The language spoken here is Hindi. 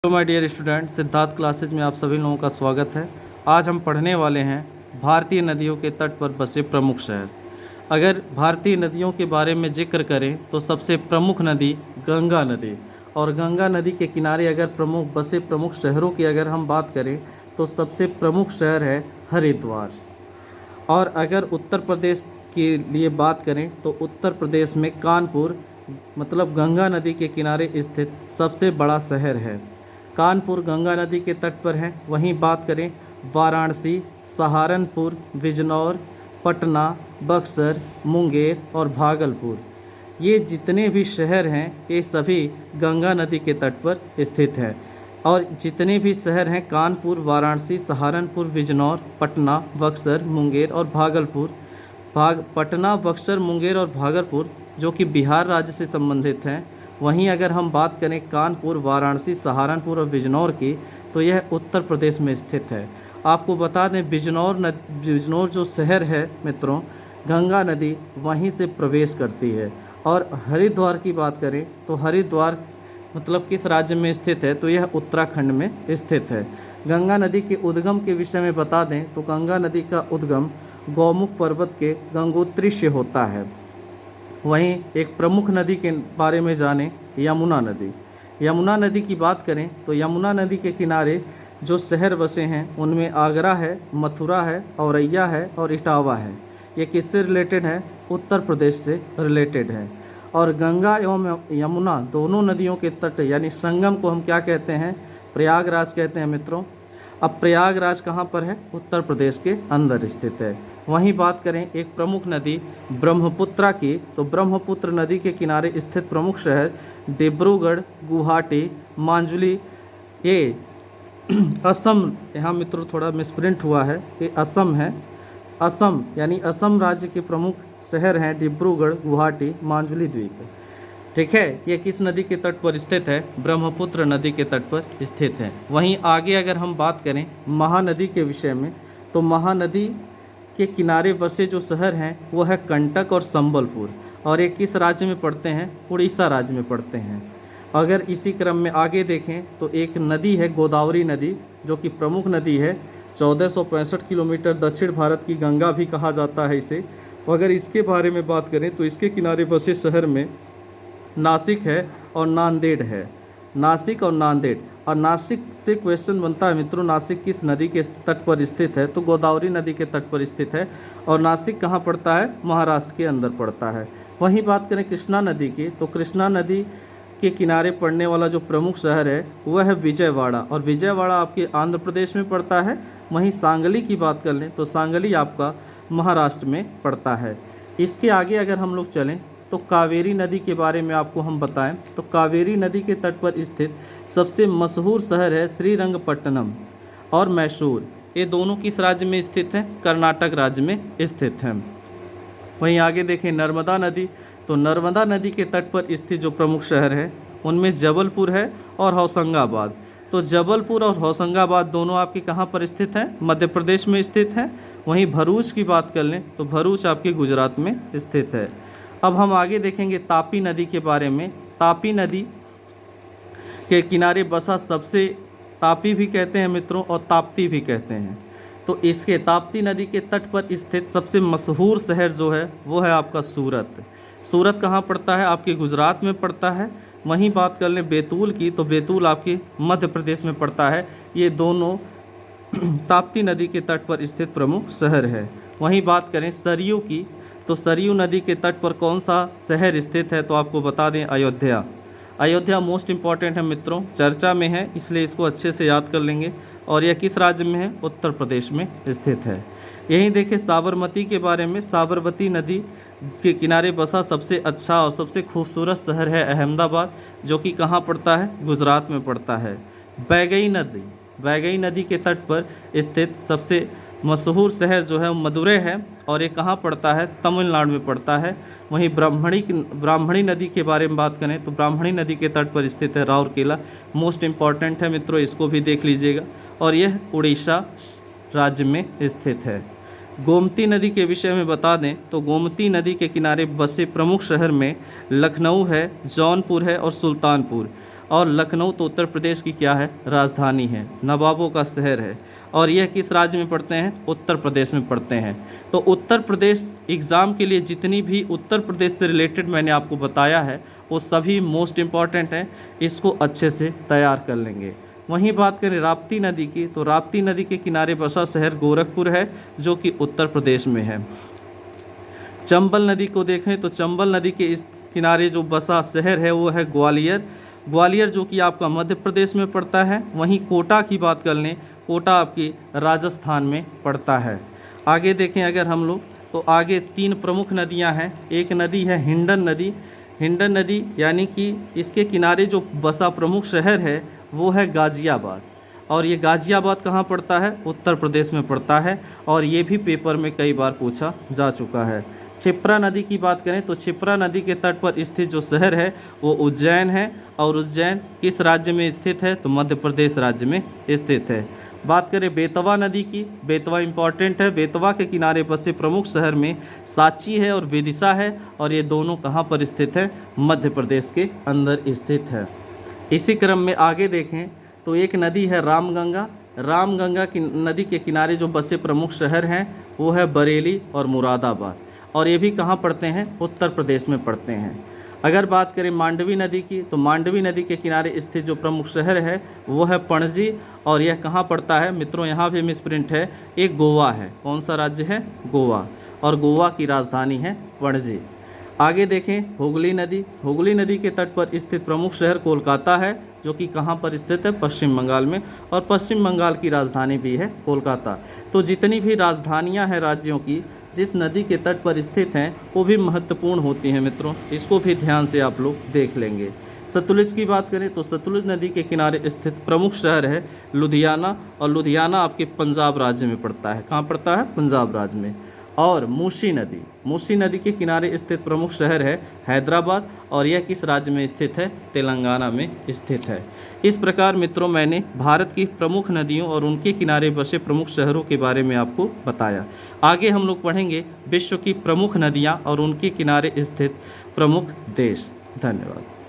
Hello my dear student, Siddharth classes में आप सभी लोगों का स्वागत है। आज हम पढ़ने वाले हैं भारतीय नदियों के तट पर बसे प्रमुख शहर। अगर भारतीय नदियों के बारे में जिक्र करें तो सबसे प्रमुख नदी गंगा नदी, और गंगा नदी के किनारे अगर प्रमुख शहरों की अगर हम बात करें तो सबसे प्रमुख शहर है हरिद्वार। और अगर उत्तर प्रदेश के लिए बात करें तो उत्तर प्रदेश में कानपुर मतलब गंगा नदी के किनारे स्थित सबसे बड़ा शहर है। कानपुर गंगा नदी के तट पर है। वहीं बात करें वाराणसी, सहारनपुर, बिजनौर, पटना, बक्सर, मुंगेर और भागलपुर, ये जितने भी शहर हैं ये सभी गंगा नदी के तट पर स्थित हैं। और जितने भी शहर हैं कानपुर, वाराणसी, सहारनपुर, बिजनौर, पटना, बक्सर, मुंगेर और भागलपुर, पटना, बक्सर, मुंगेर और भागलपुर जो कि बिहार राज्य से संबंधित हैं। वहीं अगर हम बात करें कानपुर, वाराणसी, सहारनपुर और बिजनौर की, तो यह उत्तर प्रदेश में स्थित है। आपको बता दें बिजनौर जो शहर है मित्रों, गंगा नदी वहीं से प्रवेश करती है। और हरिद्वार की बात करें तो हरिद्वार मतलब किस राज्य में स्थित है, तो यह उत्तराखंड में स्थित है। गंगा नदी के उद्गम के विषय में बता दें तो गंगा नदी का उद्गम गौमुख पर्वत के गंगोत्री से होता है। वहीं एक प्रमुख नदी के बारे में जानें, यमुना नदी। यमुना नदी की बात करें तो यमुना नदी के किनारे जो शहर बसे हैं उनमें आगरा है, मथुरा है, औरैया है और इटावा है। ये किससे रिलेटेड है? उत्तर प्रदेश से रिलेटेड है। और गंगा एवं यमुना दोनों नदियों के तट यानी संगम को हम क्या कहते हैं? प्रयागराज कहते हैं मित्रों। अब प्रयागराज कहाँ पर है? उत्तर प्रदेश के अंदर स्थित है। वहीं बात करें एक प्रमुख नदी ब्रह्मपुत्रा की, तो ब्रह्मपुत्र नदी के किनारे स्थित प्रमुख शहर डिब्रूगढ़, गुवाहाटी, मांजुली, ये असम, यहाँ मित्रों थोड़ा मिसप्रिंट हुआ है, ये असम है। असम यानी असम राज्य के प्रमुख शहर हैं डिब्रूगढ़, गुवाहाटी, मांजुली द्वीप। ठीक है, ये किस नदी के तट पर स्थित है? ब्रह्मपुत्र नदी के तट पर स्थित है। वहीं आगे अगर हम बात करें महानदी के विषय में, तो महानदी के किनारे बसे जो शहर हैं वो है कंटक और संबलपुर, और ये किस राज्य में पड़ते हैं? उड़ीसा राज्य में पड़ते हैं। अगर इसी क्रम में आगे देखें तो एक नदी है गोदावरी नदी, जो कि प्रमुख नदी है। 1465 किलोमीटर, दक्षिण भारत की गंगा भी कहा जाता है इसे। तो अगर इसके बारे में बात करें तो इसके किनारे बसे शहर में नासिक है और नांदेड़ है। नासिक और नांदेड़। और नासिक से क्वेश्चन बनता है मित्रों, नासिक किस नदी के तट पर स्थित है? तो गोदावरी नदी के तट पर स्थित है। और नासिक कहाँ पड़ता है? महाराष्ट्र के अंदर पड़ता है। वहीं बात करें कृष्णा नदी की, तो कृष्णा नदी के किनारे पड़ने वाला जो प्रमुख शहर है वह है विजयवाड़ा, और विजयवाड़ा आपके आंध्र प्रदेश में पड़ता है। वहीं सांगली की बात कर लें तो सांगली आपका महाराष्ट्र में पड़ता है। इसके आगे अगर हम लोग चलें तो कावेरी नदी के बारे में आपको हम बताएं तो कावेरी नदी के तट पर स्थित सबसे मशहूर शहर है श्रीरंगपट्टनम और मैसूर। ये दोनों किस राज्य में स्थित हैं? कर्नाटक राज्य में स्थित हैं। वहीं आगे देखें नर्मदा नदी, तो नर्मदा नदी के तट पर स्थित जो प्रमुख शहर है उनमें जबलपुर है और होशंगाबाद। तो जबलपुर और होशंगाबाद दोनों आपके कहाँ पर स्थित हैं? मध्य प्रदेश में स्थित हैं। वहीं भरूच की बात कर लें तो भरूच आपके गुजरात में स्थित है। अब हम आगे देखेंगे तापी नदी के बारे में। तापी नदी के किनारे बसा सबसे, तापी भी कहते हैं मित्रों और ताप्ती भी कहते हैं। तो इसके ताप्ती नदी के तट पर स्थित सबसे मशहूर शहर जो है वो है आपका सूरत। सूरत कहाँ पड़ता है? आपके गुजरात में पड़ता है। वहीं बात कर लें बैतूल की, तो बैतूल आपके मध्य प्रदेश में पड़ता है। ये दोनों ताप्ती नदी के तट पर स्थित प्रमुख शहर है। वहीं बात करें सरयू की, तो सरयू नदी के तट पर कौन सा शहर स्थित है? तो आपको बता दें अयोध्या। अयोध्या मोस्ट इम्पॉर्टेंट है मित्रों, चर्चा में है इसलिए इसको अच्छे से याद कर लेंगे। और यह किस राज्य में है? उत्तर प्रदेश में स्थित है। यहीं देखें साबरमती के बारे में। साबरमती नदी के किनारे बसा सबसे अच्छा और सबसे खूबसूरत शहर है अहमदाबाद, जो कि कहाँ पड़ता है? गुजरात में पड़ता है। वैगई नदी के तट पर स्थित सबसे मशहूर शहर जो है मदुरै है, और ये कहाँ पड़ता है? तमिलनाडु में पड़ता है। वहीं ब्राह्मणी नदी के बारे में बात करें तो ब्राह्मणी नदी के तट पर स्थित है राउरकेला। मोस्ट इम्पॉर्टेंट है मित्रों, इसको भी देख लीजिएगा। और यह उड़ीसा राज्य में स्थित है। गोमती नदी के विषय में बता दें तो गोमती नदी के किनारे बसे प्रमुख शहर में लखनऊ है, जौनपुर है और सुल्तानपुर। और लखनऊ तो उत्तर प्रदेश की क्या है, राजधानी है, नवाबों का शहर है। और यह किस राज्य में पड़ते हैं, उत्तर प्रदेश में पड़ते हैं। तो उत्तर प्रदेश एग्ज़ाम के लिए जितनी भी उत्तर प्रदेश से रिलेटेड मैंने आपको बताया है वो सभी मोस्ट इम्पॉर्टेंट हैं, इसको अच्छे से तैयार कर लेंगे। वहीं बात करें राप्ती नदी की, तो राप्ती नदी के किनारे बसा शहर गोरखपुर है जो कि उत्तर प्रदेश में है। चंबल नदी को देखें तो चंबल नदी के इस किनारे जो बसा शहर है वो है ग्वालियर। ग्वालियर जो कि आपका मध्य प्रदेश में पड़ता है। वहीं कोटा की बात कर लें, कोटा आपकी राजस्थान में पड़ता है। आगे देखें अगर हम लोग तो आगे 3 प्रमुख नदियां हैं। एक नदी है हिंडन नदी। हिंडन नदी यानी कि इसके किनारे जो बसा प्रमुख शहर है वो है गाज़ियाबाद। और ये गाज़ियाबाद कहाँ पड़ता है, उत्तर प्रदेश में पड़ता है। और ये भी पेपर में कई बार पूछा जा चुका है। क्षिप्रा नदी की बात करें तो क्षिप्रा नदी के तट पर स्थित जो शहर है वो उज्जैन है। और उज्जैन किस राज्य में स्थित है, तो मध्य प्रदेश राज्य में स्थित है। बात करें बेतवा नदी की, बेतवा इंपॉर्टेंट है। बेतवा के किनारे बसे प्रमुख शहर में सांची है और विदिशा है। और ये दोनों कहाँ पर स्थित है, मध्य प्रदेश के अंदर स्थित है। इसी क्रम में आगे देखें तो एक नदी है रामगंगा। रामगंगा की नदी के किनारे जो बसे प्रमुख शहर हैं वो है बरेली और मुरादाबाद। और ये भी कहाँ पड़ते हैं, उत्तर प्रदेश में पड़ते हैं। अगर बात करें मांडवी नदी की, तो मांडवी नदी के किनारे स्थित जो प्रमुख शहर है वो है पणजी। और यह कहाँ पड़ता है मित्रों, यहाँ भी मिसप्रिंट है, एक गोवा है। कौन सा राज्य है, गोवा। और गोवा की राजधानी है पणजी। आगे देखें हुगली नदी। हुगली नदी के तट पर स्थित प्रमुख शहर कोलकाता है जो कि कहाँ पर स्थित है, पश्चिम बंगाल में। और पश्चिम बंगाल की राजधानी भी है कोलकाता। तो जितनी भी राजधानियाँ हैं राज्यों की जिस नदी के तट पर स्थित हैं वो भी महत्वपूर्ण होती हैं मित्रों, इसको भी ध्यान से आप लोग देख लेंगे। सतलुज की बात करें तो सतलुज नदी के किनारे स्थित प्रमुख शहर है लुधियाना। और लुधियाना आपके पंजाब राज्य में पड़ता है। कहाँ पड़ता है, पंजाब राज्य में। और मूसी नदी, मूसी नदी के किनारे स्थित प्रमुख शहर है हैदराबाद। और यह किस राज्य में स्थित है, तेलंगाना में स्थित है। इस प्रकार मित्रों मैंने भारत की प्रमुख नदियों और उनके किनारे बसे प्रमुख शहरों के बारे में आपको बताया। आगे हम लोग पढ़ेंगे विश्व की प्रमुख नदियाँ और उनके किनारे स्थित प्रमुख देश। धन्यवाद।